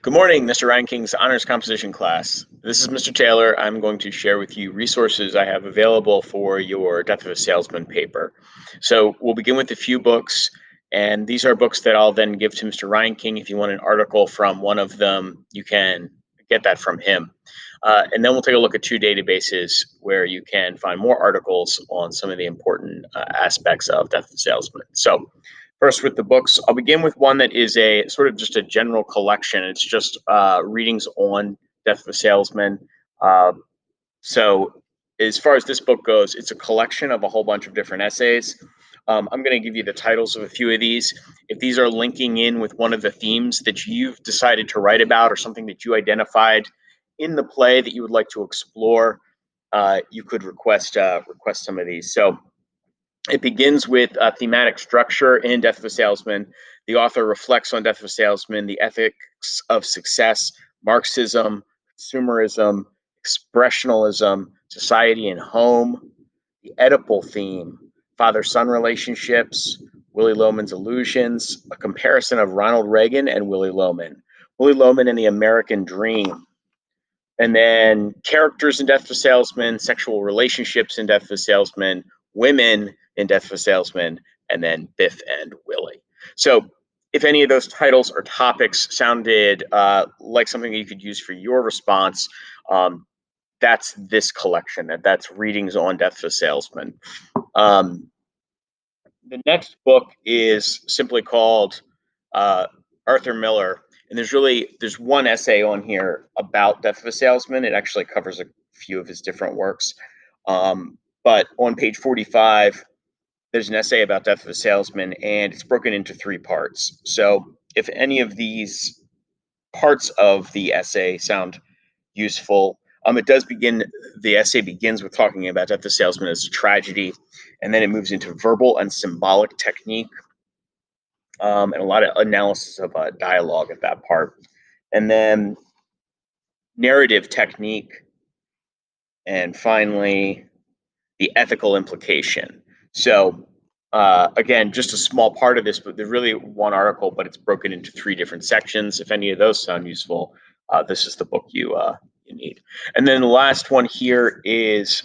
Good morning, Mr. Ranking's Honors Composition class. This is Mr. Taylor. I'm going to share with you resources I have available for your Death of a Salesman paper. So we'll begin with a few books, and these are books that I'll then give to Mr. Ranking. If you want an article from one of them, you can get that from him. And then we'll take a look at two databases where you can find more articles on some of the important aspects of Death of a Salesman. So first with the books, I'll begin with one that is a sort of just a general collection. It's just readings on Death of a Salesman. So as far as this book goes, it's a collection of a whole bunch of different essays. I'm going to give you the titles of a few of these. If these are linking in with one of the themes that you've decided to write about or something that you identified in the play that you would like to explore, you could request some of these. So it begins with thematic structure in Death of a Salesman. The author reflects on Death of a Salesman, the ethics of success, Marxism, consumerism, expressionism, society and home, the Oedipal theme, father-son relationships, Willy Loman's illusions, a comparison of Ronald Reagan and Willy Loman and the American dream, and then characters in Death of a Salesman, sexual relationships in Death of a Salesman, women in Death of a Salesman, and then Biff and Willie. So if any of those titles or topics sounded like something that you could use for your response, that's this collection. That's readings on Death of a Salesman. The next book is simply called Arthur Miller, and there's one essay on here about Death of a Salesman. It actually covers a few of his different works, but on page 45, there's an essay about Death of a Salesman, and it's broken into three parts. So if any of these parts of the essay sound useful, the essay begins with talking about Death of a Salesman as a tragedy, and then it moves into verbal and symbolic technique, and a lot of analysis of dialogue at that part. And then narrative technique, and finally, the ethical implication. So again, just a small part of this, but there's really one article, but it's broken into three different sections. If any of those sound useful, this is the book you need. And then the last one here is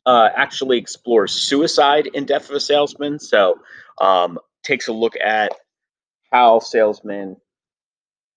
actually explores suicide in Death of a Salesman. So takes a look at how salesmen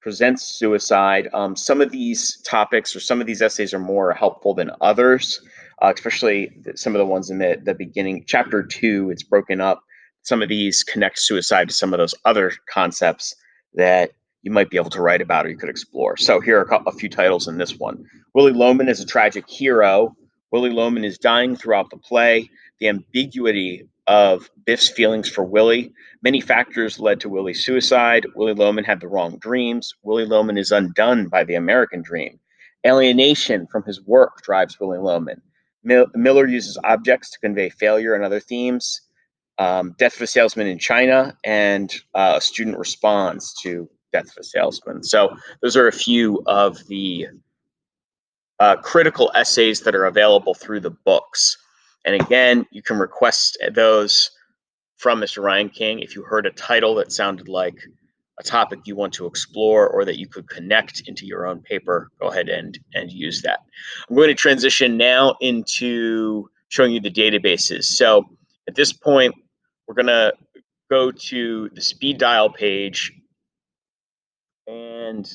presents suicide. Some of these topics or some of these essays are more helpful than others, especially some of the ones in the beginning. Chapter 2, it's broken up. Some of these connect suicide to some of those other concepts that you might be able to write about or you could explore. So here are a few titles in this one. Willy Loman is a tragic hero. Willy Loman is dying throughout the play. The ambiguity of Biff's feelings for Willie. Many factors led to Willie's suicide. Willy Loman had the wrong dreams. Willy Loman is undone by the American dream. Alienation from his work drives Willy Loman. Miller uses objects to convey failure and other themes. Death of a Salesman in China, and a student responds to Death of a Salesman. So those are a few of the critical essays that are available through the books. And again, you can request those from Mr. Ryan King. If you heard a title that sounded like a topic you want to explore or that you could connect into your own paper, go ahead and use that. I'm going to transition now into showing you the databases. So at this point, we're going to go to the speed dial page. And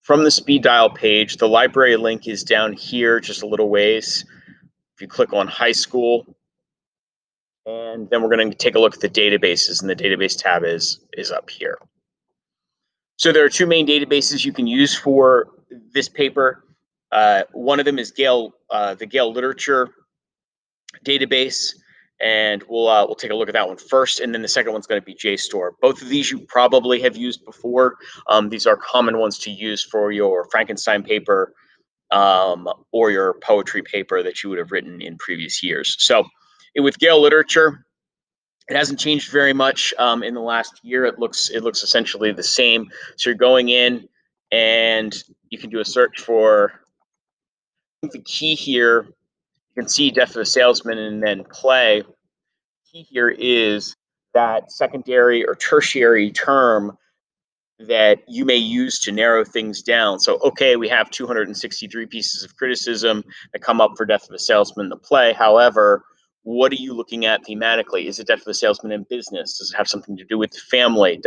from the speed dial page, the library link is down here just a little ways. If you click on high school, and then we're going to take a look at the databases, and the database tab is up here. So there are two main databases you can use for this paper. One of them is the Gale Literature database, and we'll take a look at that one first, and then the second one's going to be Jstor. Both of these you probably have used before. These are common ones to use for your Frankenstein paper or your poetry paper that you would have written in previous years. So with Gale Literature, it hasn't changed very much in the last year. It looks essentially the same. So you're going in and you can do a search for, I think the key here, you can see Death of a Salesman and then play. The key here is that secondary or tertiary term that you may use to narrow things down. So, okay, we have 263 pieces of criticism that come up for Death of a Salesman, the play. However, what are you looking at thematically? Is it Death of a Salesman in business? Does it have something to do with family?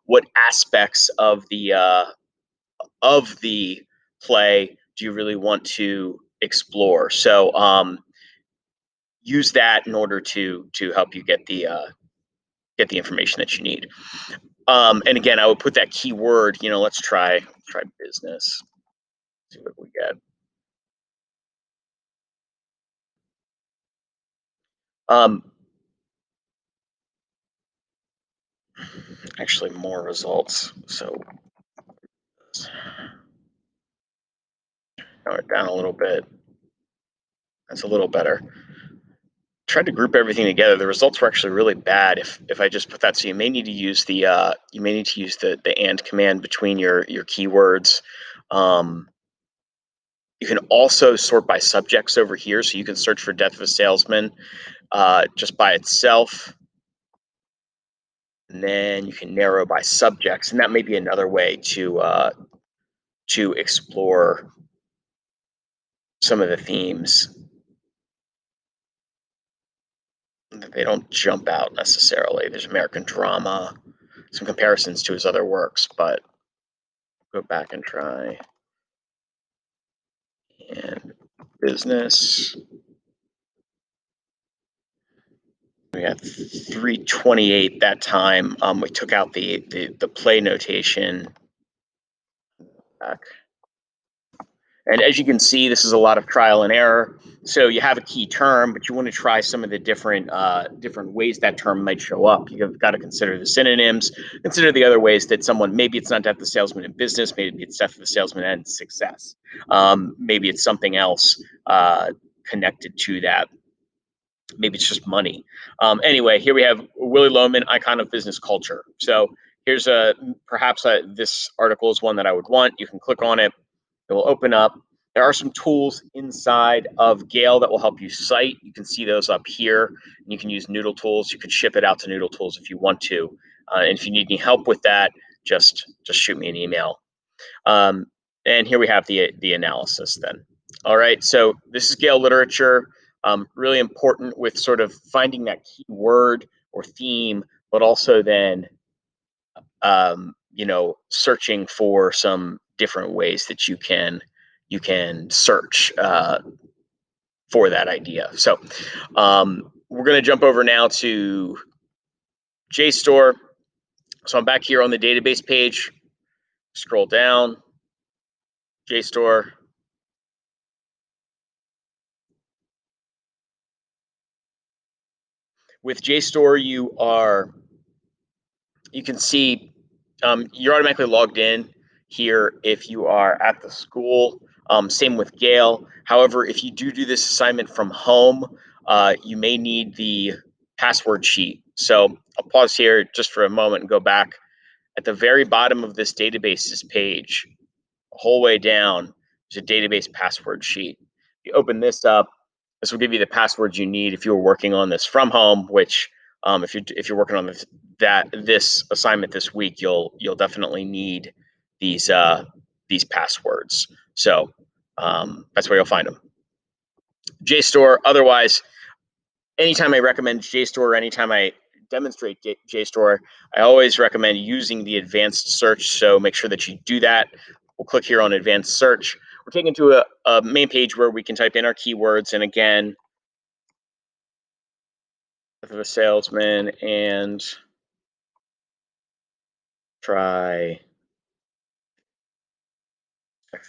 What aspects of the play do you really want to explore? So, use that in order to help you get the information that you need. And again, I would put that keyword. Let's try business. See what we get. Um, Actually, more results. So narrow it down a little bit. That's a little better. Tried to group everything together. The results were actually really bad. If I just put that, so you may need to use the and command between your keywords. You can also sort by subjects over here, so you can search for Death of a Salesman just by itself, and then you can narrow by subjects, and that may be another way to explore some of the themes. They don't jump out necessarily. There's American drama, some comparisons to his other works, but go back and try and business. We had 328 that time. We took out the play notation back. And as you can see, this is a lot of trial and error. So you have a key term, but you want to try some of the different ways that term might show up. You've got to consider the synonyms, consider the other ways that someone, maybe it's not Death of the Salesman in business, maybe it's Death of the Salesman and success. Maybe it's something else connected to that. Maybe it's just money. Anyway, here we have Willy Loman, icon of business culture. So here's perhaps this article is one that I would want. You can click on it. It will open up. There are some tools inside of Gale that will help you cite. You can see those up here. And you can use Noodle Tools. You can ship it out to Noodle Tools if you want to. And if you need any help with that, just shoot me an email. And here we have the analysis then. All right, so this is Gale literature. Really important with sort of finding that key word or theme, but also then searching for some different ways that you can search for that idea. So we're going to jump over now to Jstor. So I'm back here on the database page. Scroll down, Jstor. With Jstor, you can see you're automatically logged in here if you are at the school. Same with Gale. However, if you do this assignment from home, you may need the password sheet. So I'll pause here just for a moment and go back. At the very bottom of this databases page, the whole way down, there's a database password sheet. If you open this up, this will give you the passwords you need if you were working on this from home, which if you're working on this assignment this week, you'll definitely need these passwords. So that's where you'll find them. Jstor. Otherwise, anytime I recommend Jstor, or anytime I demonstrate Jstor, I always recommend using the advanced search. So make sure that you do that. We'll click here on advanced search. We're taken to a main page where we can type in our keywords. And again, the salesman and try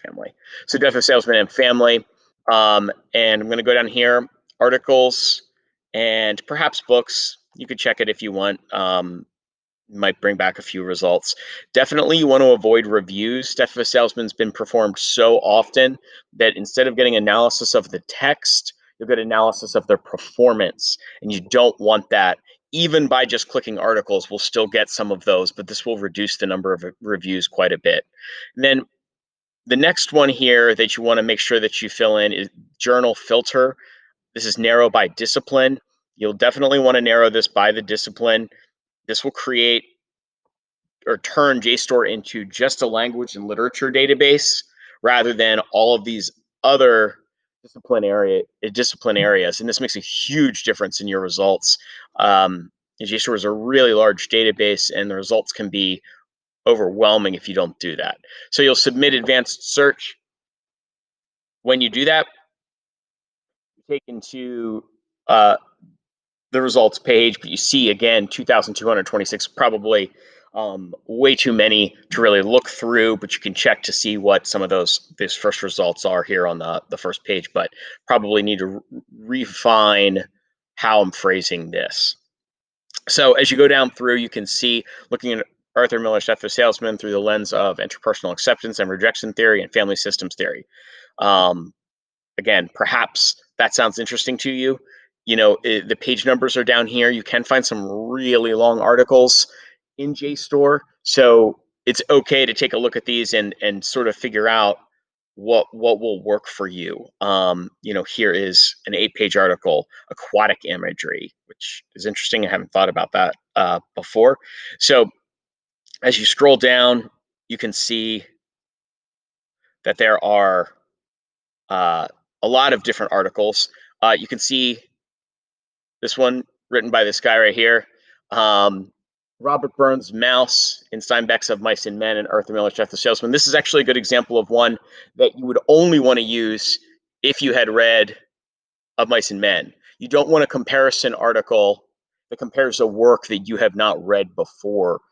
family. So Death of Salesman and family. And I'm going to go down here, articles, and perhaps books. You could check it if you want. Might bring back a few results. Definitely you want to avoid reviews. Death of a Salesman's been performed so often that instead of getting analysis of the text, you'll get analysis of their performance. And you don't want that. Even by just clicking articles, we'll still get some of those, but this will reduce the number of reviews quite a bit. And then the next one here that you want to make sure that you fill in is journal filter. This is narrow by discipline. You'll definitely want to narrow this by the discipline. This will create or turn Jstor into just a language and literature database rather than all of these other discipline areas, and this makes a huge difference in your results. Jstor is a really large database, and the results can be overwhelming if you don't do that. So you'll submit advanced search. When you do that, you're taken to the results page, but you see again 2,226, probably way too many to really look through, but you can check to see what some of these first results are here on the first page, but probably need to refine how I'm phrasing this. So as you go down through, you can see, looking at Arthur Miller's Death of a Salesman through the lens of interpersonal acceptance and rejection theory and family systems theory. Again, perhaps that sounds interesting to you. The page numbers are down here. You can find some really long articles in Jstor, so it's okay to take a look at these and sort of figure out what will work for you. Here is an 8-page article, aquatic imagery, which is interesting. I haven't thought about that before. So as you scroll down, you can see that there are a lot of different articles. You can see this one written by this guy right here. Robert Burns' Mouse in Steinbeck's Of Mice and Men and Arthur Miller's Death of a Salesman. This is actually a good example of one that you would only want to use if you had read Of Mice and Men. You don't want a comparison article that compares a work that you have not read before.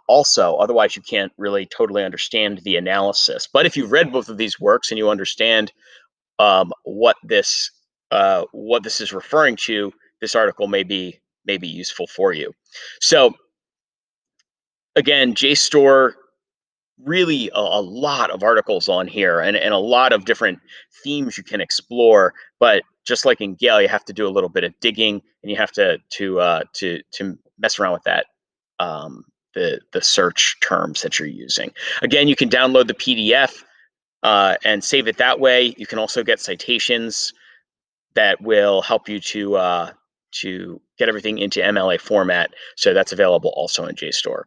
Also, otherwise you can't really totally understand the analysis. But if you've read both of these works and you understand what this is referring to, this article may be useful for you. So again, Jstor, really a lot of articles on here and a lot of different themes you can explore. But just like in Gale, you have to do a little bit of digging, and you have to mess around with that, the search terms that you're using. Again, you can download the PDF and save it that way. You can also get citations that will help you to get everything into MLA format. So that's available also in Jstor.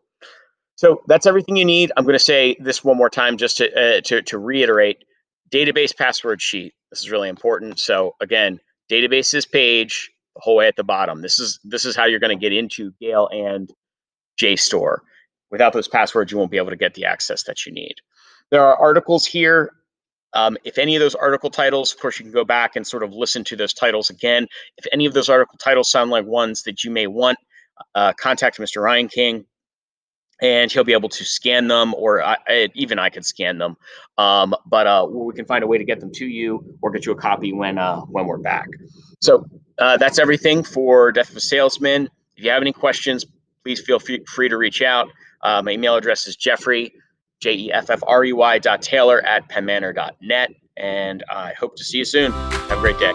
So that's everything you need. I'm going to say this one more time just to reiterate. Database password sheet. This is really important. So again, databases page, the whole way at the bottom. This is how you're going to get into Gale and Jstor. Without those passwords, you won't be able to get the access that you need. There are articles here. If any of those article titles, of course, you can go back and sort of listen to those titles again. If any of those article titles sound like ones that you may want, contact Mr. Ryan King, and he'll be able to scan them, or even I could scan them. But we can find a way to get them to you or get you a copy when we're back. So that's everything for Death of a Salesman. If you have any questions, please feel free to reach out. My email address is Jeffrey, JEFFREY.Taylor@penmanor.net, and I hope to see you soon. Have a great day.